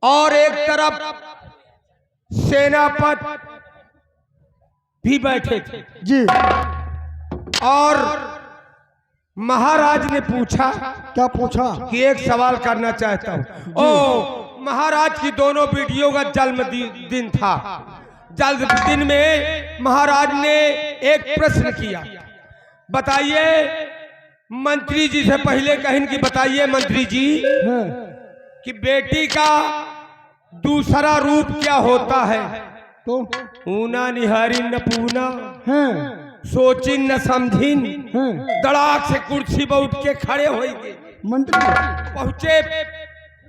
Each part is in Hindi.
और एक तरफ सेनापति भी बैठे थे जी। और महाराज ने पूछा, क्या पूछा? कि एक सवाल करना चाहता हूँ। ओ महाराज की दोनों बेटियों का जन्मदिन था। जन्मदिन में महाराज ने एक प्रश्न किया, बताइए मंत्री जी से पहले कहें कि बताइए मंत्री जी कि बेटी का दूसरा रूप क्या होता है? तो ऊना निहारी न पूना, सोचिन न समझिन, दड़ाक से कुर्सी पर उठ के खड़े हो गए। मंत्री पहुंचे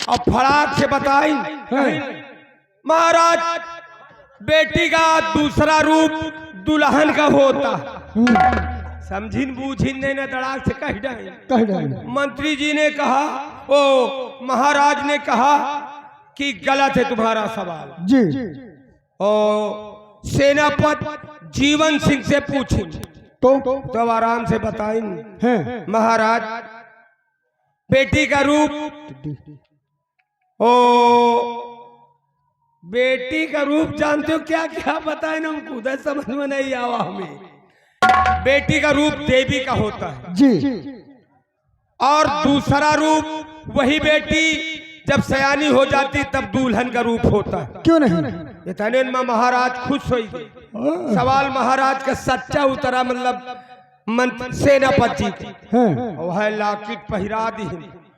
और फड़ाक से बताई, महाराज बेटी का दूसरा रूप दुल्हन का होता। समझिन बूझिन नहीं ना दड़ाक से कह डाले। मंत्री जी ने कहा, ओ महाराज ने कहा कि गलत है तुम्हारा सवाल जी। और सेनापति जीवन सिंह से पूछे तो आराम से बताएंगे। महाराज बेटी का रूप, बेटी का रूप जानते हो क्या क्या बताए ना, हमको उधर समझ में नहीं आवा हमें। बेटी का रूप देवी का होता है जी। और दूसरा रूप वही बेटी जब सयानी हो जाती तब दुल्हन का रूप होता है। क्यों नहीं? इतने में महाराज खुश हो गए। सवाल महाराज का सच्चा उतरा, मतलब सेनापति जी को है लाकिट पहिरा दी।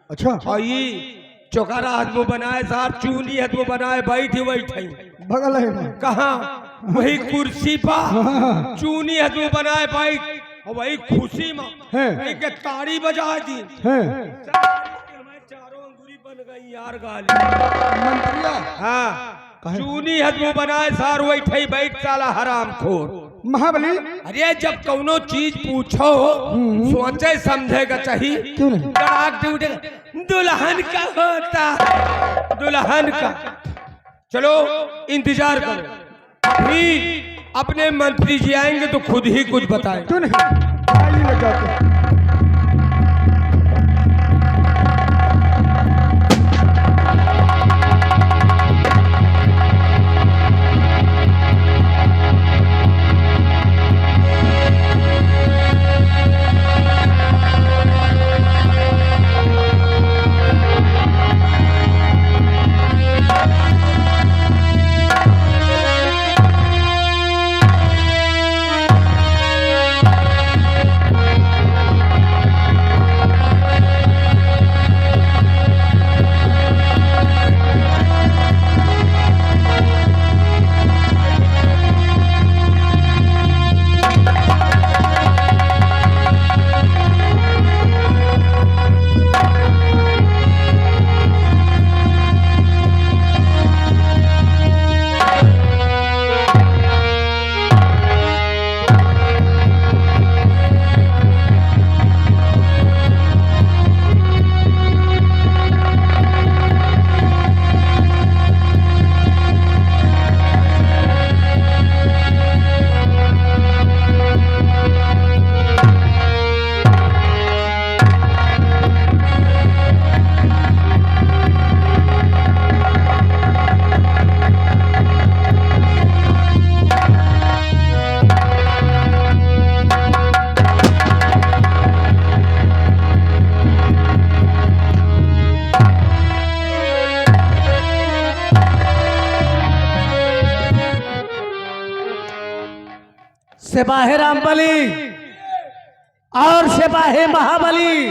अच्छा। और ये चौकारा आदमी बनाए साहब, चूनी आदमी बनाए बैठी बगल है कहा वही कुर्सी पर चूनी आदमी बनाए बैठ, और वही खुशी में ताड़ी बजा दी। बन गई यार गाली मंत्रिया। हाँ चूनी हदमो बनाए सार वही बैठ साला हराम खोर महाबली। अरे जब कौनो चीज पूछो सोचे समझेगा चाहिए। क्यों नहीं? दुल्हन का होता, दुल्हन का। चलो इंतजार करो, फिर अपने मंत्री जी आएंगे तो खुद ही कुछ बताए। क्यों नहीं? लग जाते। सिपाही रामबली और सिपाही महाबली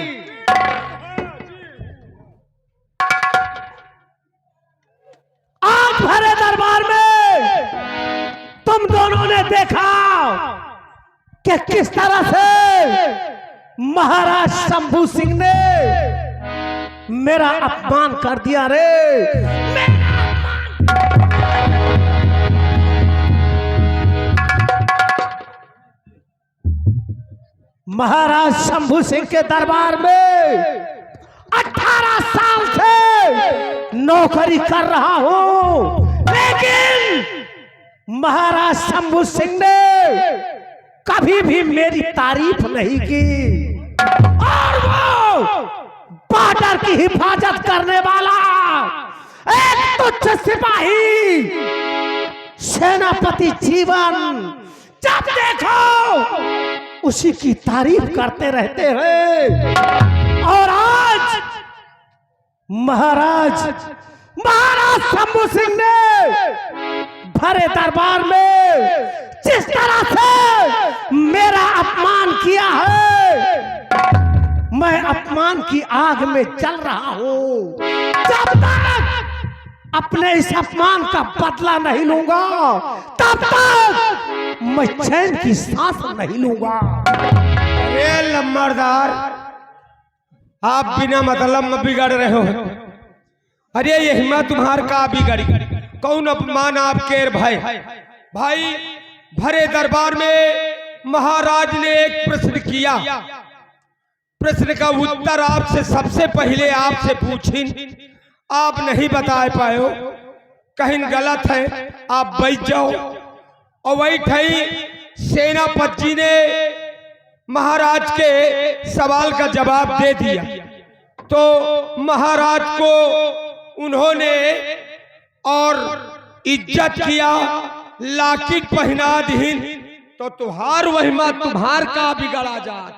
आज भरे दरबार में तुम दोनों ने देखा कि किस तरह से महाराज शंभू सिंह ने मेरा अपमान कर दिया रे। महाराज शंभू सिंह के दरबार में 18 साल से नौकरी कर रहा हूं, लेकिन महाराज शंभू सिंह ने कभी भी मेरी तारीफ नहीं की। और वो बॉर्डर की हिफाजत करने वाला तुच्छ सिपाही सेनापति जीवन जब देखो उसी की तारीफ करते रहते हैं। और आज महाराज शंभू सिंह ने भरे दरबार में जिस तरह से मेरा अपमान किया है, मैं अपमान की आग में जल रहा हूं। जब तक अपने इस अपमान का बदला नहीं लूंगा तब तक मैं चैन की सांस नहीं लूंगा। अरे लम्बरदार, आप बिना मतलब में बिगड़ रहे हो। अरे ये हिम्मत तुम्हार का बिगड़ी, कौन अपमान आपके भाई? भाई भरे दरबार में महाराज ने एक प्रश्न किया, प्रश्न का उत्तर आपसे सबसे पहले आपसे पूछी, आप नहीं बता पाए हो, कहीं गलत है आप बैठ जाओ। और वही थी सेनापति जी ने महाराज के सवाल का जवाब दे दिया, तो महाराज को उन्होंने और इज्जत किया, लाकिट पहना दी, तो तुहार वहिमा तुम्हार का बिगड़ा जात,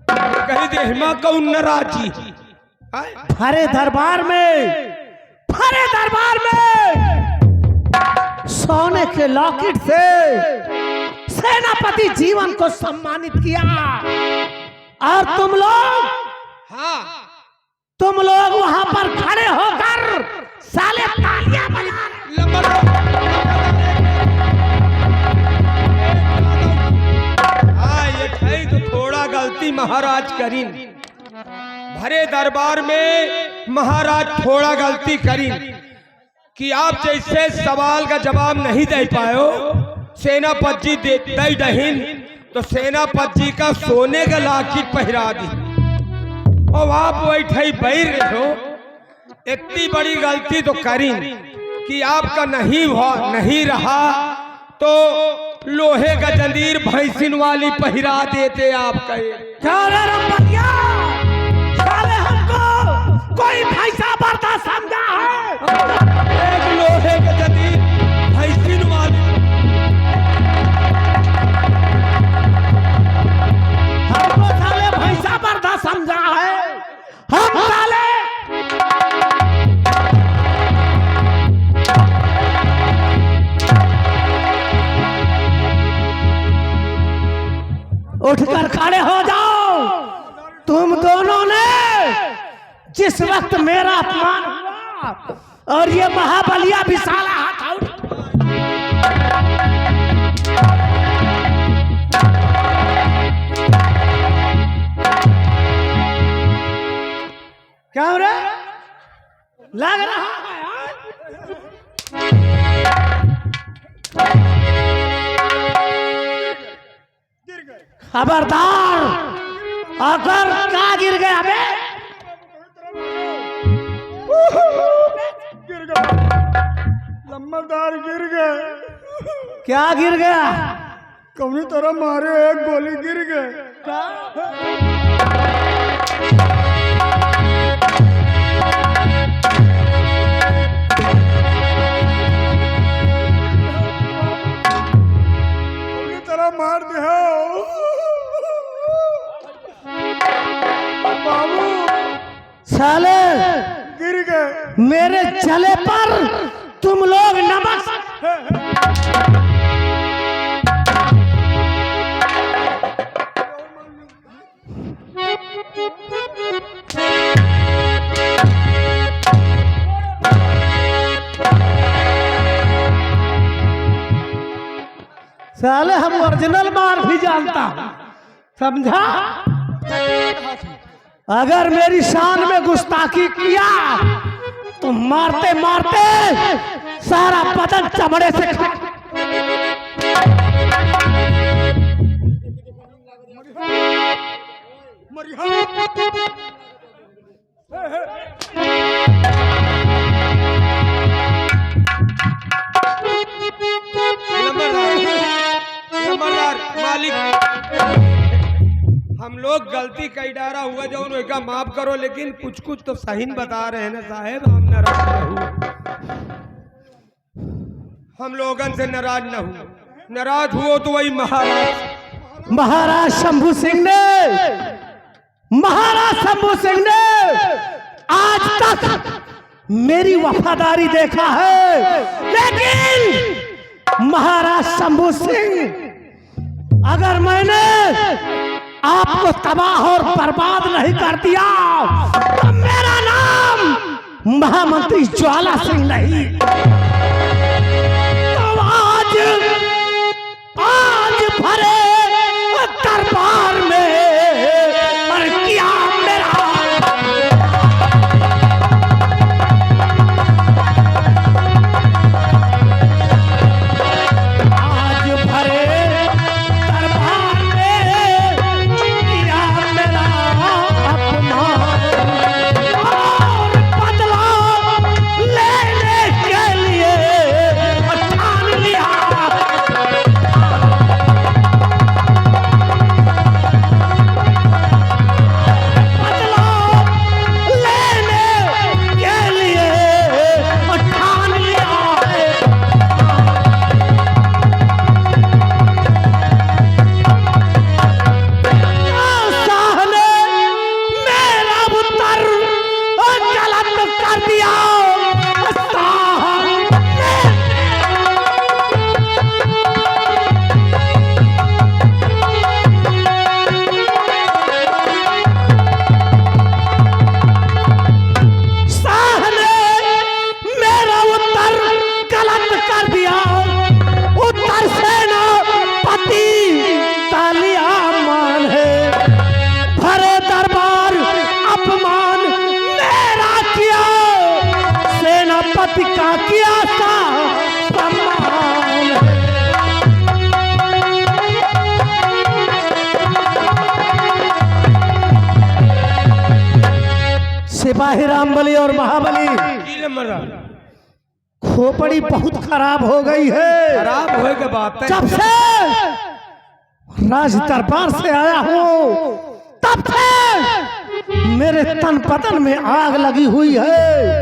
कहीं देहमा कौन नाराजी। भरे दरबार में सोने के लॉकेट से सेनापति जीवन को सम्मानित किया, और तुम लोग वहां पर खड़े होकर साले तालियां बजा रहे। ये तो थोड़ा गलती महाराज करी, भरे दरबार में महाराज थोड़ा गलती करी कि आप जैसे सवाल का जवाब नहीं दे पाए, सेनापति जी दे दहीन, तो सेनापति जी का सोने का लाकिट पहरा दी, और आप बैठे बैठ रहे हो। इतनी बड़ी गलती तो करी कि आपका नहीं रहा तो लोहे का जंजीर भैंसिन वाली पहरा देते आपका। हमको कोई भैंसा बर्दा समझा है? एक लोहे का जंजीर भैंसिन वाली, हमको साले भैंसा बर्दा समझा है? हम साले उठकर खड़े हो जाओ। तुम दोनों ने जिस वक्त मेरा अपमान हुआ और ये महाबलिया विशाला हाथ क्या हो रहा लग रहा है? खबरदार, अगर क्या गिर गया बे? गिर गया लम्बरदार, गिर गए। क्या गिर गया? कौनी तरह मारे एक गोली गिर गए। कौनी तरह मार दिया बाबू, साले गिर गए। मेरे चले पर तुम लोग नमक साले हम ओरिजिनल मार भी जानता हूं, समझा? अगर मेरी शान में गुस्ताखी किया तो मारते मारते सारा बदन चमड़े से मालिक, हम लोग गलती कई डारा हुआ जो उनका माफ करो, लेकिन कुछ तो सही बता रहे हैं ना साहेब, हम नाराज हुए। हम लोगन से नाराज न हुए, नाराज हुओ तो वही महाराज महाराज शंभू सिंह ने आज तक मेरी वफादारी देखा है, लेकिन महाराज शंभू सिंह अगर मैंने आपको तबाह और बर्बाद नहीं कर दिया तो मेरा नाम महामंत्री ज्वाला सिंह नहीं। तो आज भरे दरबार में और किया मेरा का किया था सम्मान। सिपाही रामबली और महाबली खोपड़ी बहुत खराब हो गई है। खराब हो के बात है। जब से राज दरबार से आया हूँ तब से मेरे तन पतन में आग लगी हुई है।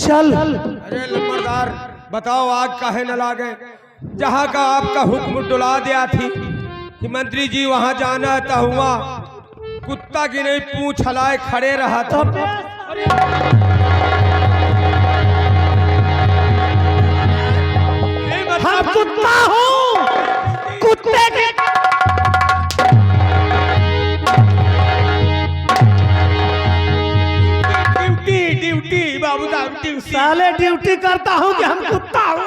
चल। अरे लम्बरदार बताओ आग काहे न लागे? जहाँ का आपका हुक्म डुला दिया थी कि मंत्री जी वहाँ जाना था, हुआ कुत्ता की नहीं पूंछ हलाए खड़े रहा था। हम कुत्ता हूँ, कुत्ते के ड्यूटी बाबू साहब ड्यूटी। साले ड्यूटी करता हूँ कि हम कुत्ता हूँ?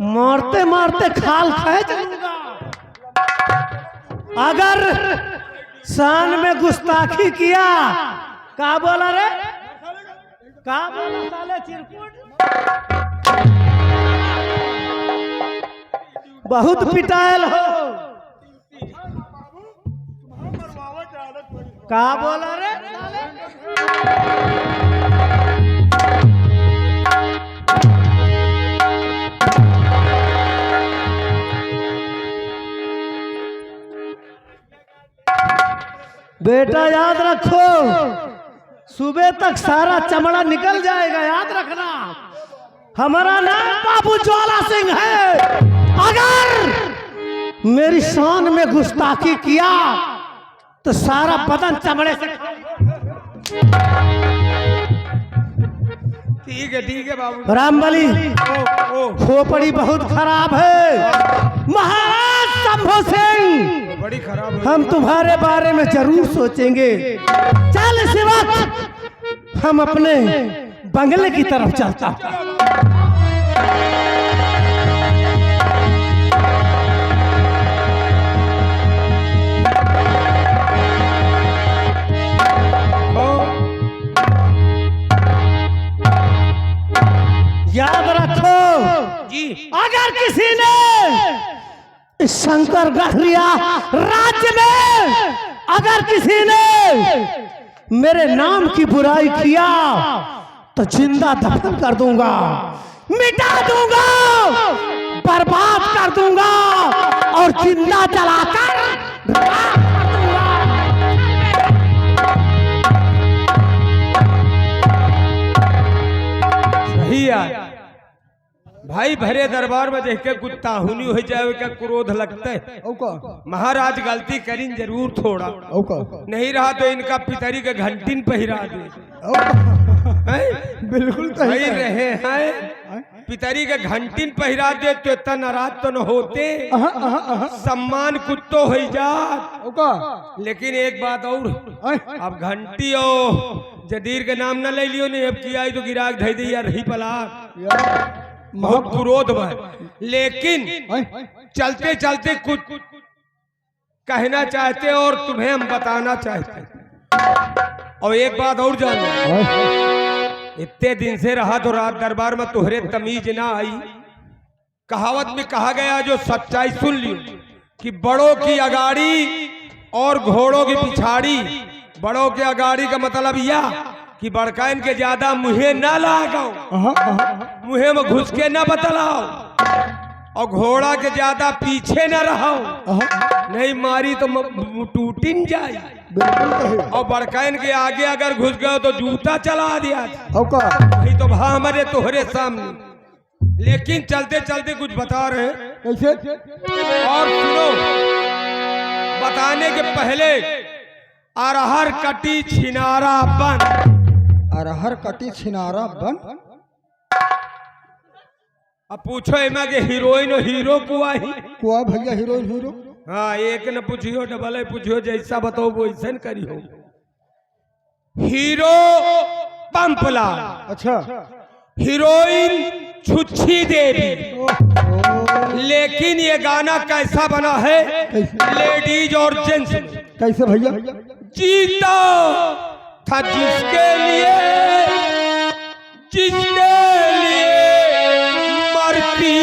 मारते मारते खाल खींच लूंगा। अगर शान में गुस्ताखी किया, का बोला रे? का बोला साले चिरकुट? बहुत पिटायल हो। का बोला रे? बेटा याद रखो, सुबह तक सारा चमड़ा निकल जाएगा, याद रखना। हमारा नाम बाबू ज्वाला सिंह है। अगर मेरी शान में गुस्ताखी किया तो सारा बदन चमड़े से। ठीक है बाबू। रामबली खोपड़ी बहुत खराब है। महाराज शंभू सिंह बड़ी खराब है। हम तुम्हारे बारे में जरूर सोचेंगे। चल इस वक्त हम अपने बंगले की तरफ चलता। याद रखो जी, अगर किसी ने इस शंकर गढ़रिया राज्य में अगर किसी ने मेरे नाम की बुराई किया तो जिंदा दफन कर दूंगा, मिटा दूंगा, बर्बाद कर दूंगा और जिंदा जलाकर राख कर दूंगा। भरे दरबार में देख के कुत्ता हुनी हो जाए का क्रोध लगता है। औ का महाराज गलती करीन जरूर थोड़ा, औ का नहीं रहा तो इनका पितरी के घंटिन पहिरा दे। औ का हैं? बिल्कुल वही सही है। रहे हैं पितरी के घंटिन पहिरा दे तो इतना नाराज तो न होते, सम्मान कुत्तो हो जात। औ का लेकिन एक बात और, आय, अब घंटी ओ जदीर के नाम न ले लियो, नहीं अब किया तो गिराक धई दी यार, रही पला यार बहुत क्रोध में। लेकिन आय, चलते चलते कुछ कहना चाहते और तुम्हें हम बताना चाहते। और एक बात और जानो, आय, इतने दिन से रहा तो रात दरबार में तुहरे तमीज ना आई। कहावत में कहा गया जो सच्चाई सुन लियो कि बड़ों की अगाड़ी और घोड़ों की पिछाड़ी। बड़ों के अगाड़ी का मतलब यह कि बड़काइन के ज्यादा मुहे ना लगाओ, मुहे में घुस के ना बतलाओ, और घोड़ा के ज्यादा पीछे न रहो, नहीं मारी तो टूटिन जाए। बिल्कुल सही। और बड़काइन के आगे अगर घुस गए तो जूता चला दिया, औ का नहीं तो भा हमारे तोहरे सामने। लेकिन चलते चलते कुछ बता रहे हैं कैसे? और सुनो, बताने के पहले अरहर कटी छिनारा बन। अरहर कटी छिनारा बन। अब पूछो एमा के हीरोइन और हीरो कुआ ही। कुआ भैया हीरोइन हीरो। हाँ, एक न पूछियो डबल है पूछियो, जैसा बताओ वो ऐसा न करियो। हीरो पंपला, अच्छा हीरोइन छुच्छी देवी। लेकिन ये गाना कैसा बना है, लेडीज और जेंट्स में। कैसे भैया? जीता था जिसके लिए मरती